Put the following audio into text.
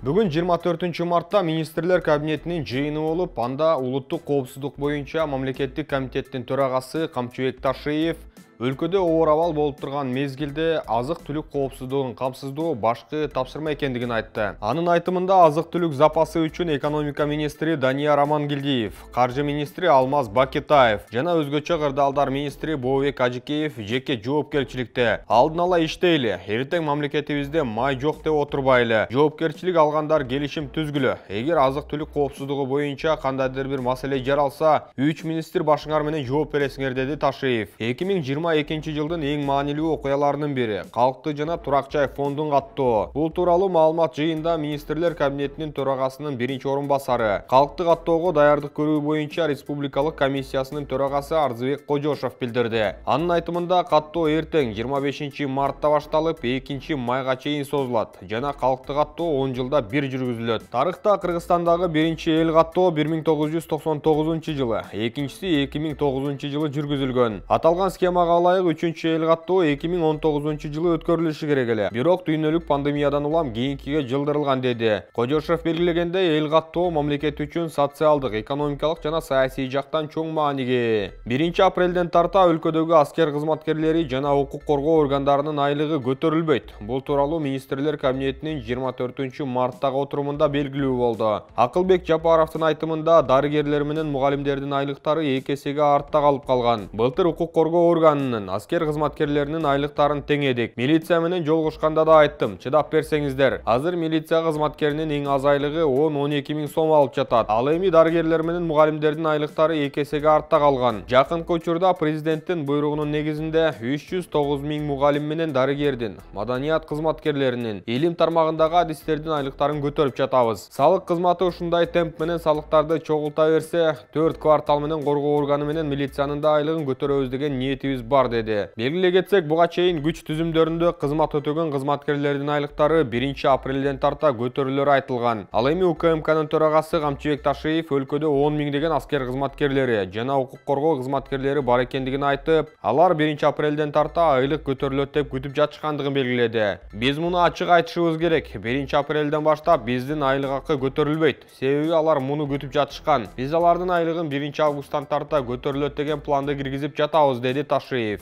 Бүгін 24 мартта министрлер кабинетінің жиыны болып, анда улуттук коопсуздук боюнча мамлекеттик комитеттин төрагасы Камчыбек Ташиев өлкөдө оор абал болуп турган мезгилде азык-түлүк коопсуздугун камсыздоо башкы тапшырма экендигин айтты. Анын айтымында азык-түлүк запасы үчүн экономика министри Данияр Амангелдиев, каржы министри Алмаз Бакетаев жана өзгөчө кырдаалдар министри Бообек Ажикеев жеке жоопкерчиликте алдын ала иштейли. Эртең мамлекетибизде май жок деп отурбайлы. Жоопкерчилик алгандар келишим түзгүлө. Эгер азык-түлүк коопсуздугу боюнча кандайдыр бир маселе жаралса, 3 министр башыңар менен жооп бересиңер, деди Ташиев. 2022 жылдын эң маанилүү окуяларынын бири калкты жана турак жай фондун каттоо. Бул тууралуу маалымат жыйында министрлер кабинетинин төрагасынын биринчи орун басары, калкты каттоого даярдык көрүү боюнча республикалык комиссиясынын төрагасы Арзыбек Кожошов билдирди. Анын айтымында каттоо эртең 25 мартта башталып, 2 майга чейин созулат жана калкты каттоо 10 жылда бир жүргүзүлөт. Тарыхта Кыргызстандагы биринчи эл каттоо 1999 жылы, экинчиси 2009 жылы жүргүзүлгөн. Аталган схемага ылайык 3-чү эл каттоо 2019 жылы өткөрүлүшү керек эле. Бирок дүйнөлүк пандемиядан улам кийинкиге жылдырылган, деди. Кожошов белгилегендей, эл каттоо мамлекет үчүн социалдык, экономикалык жана саясий жактан чоң мааниге. 1 апрелден тарта өлкөдөгү аскер кызматкерлери жана укук коргоо органдарынын айлыгы көтөрүлбөйт. Бул тууралуу министрлер кабинетинин 24 марттагы отурумунда белгилүү болду. Акылбек Жапаровдун айтымында, дарыгерлер менен мугалимдердин айлыктары 2 эсеге артта калып калган. Былтыр укук коргоо органынын, аскер кызматкерлеринин айлыктарын теңедик. Милиция менен жолугушканда да айттым, чыдап берсеңиздер. Азыр милиция кызматкеринин эң аз айлыгы 10-12 миң сом алып жатат. Ал эми дарыгерлер менен мугалимдердин айлыктары 2 эсеге артта калган. Жакынкы учурда президенттин буйругунун негизинде 309 миң мугалим менен дарыгердин, маданият кызматкерлеринин, илим тармагындагы адистердин айлыктарын көтөрүп жатабыз. Салык кызматы ушундай темп менен салыктарды чогулта берсе, 4 квартал менен коргоо органы менен милициянын да айлыгын көтөрөбүз деген ниетибиз бар, деди. Белгилей кетсек, буга чейин күч түзүмдөрүндө кызмат өтөгөн кызматкерлердин айлыктары 1 апрелден тарта көтөрүлөрү айтылган. Ал эми УКМКнын төрагасы Камчыбек Ташиев өлкөдө 10 миңдеген аскер кызматкерлери жана укук коргоо кызматкерлери бар экендигин айтып, алар 1 апрелден тарта айлык көтөрүлөт деп күтүп жатышкандыгын белгиледи. Биз муну ачык айтышыбыз керек. 1 апрелден баштап биздин айлык акы көтөрүлбөйт. Себеби алар муну күтүп жатышкан. Биз алардын айлыгын 1 августтан тарта көтөрүлөт деген планды киргизип жатабыз, деди Ташиев.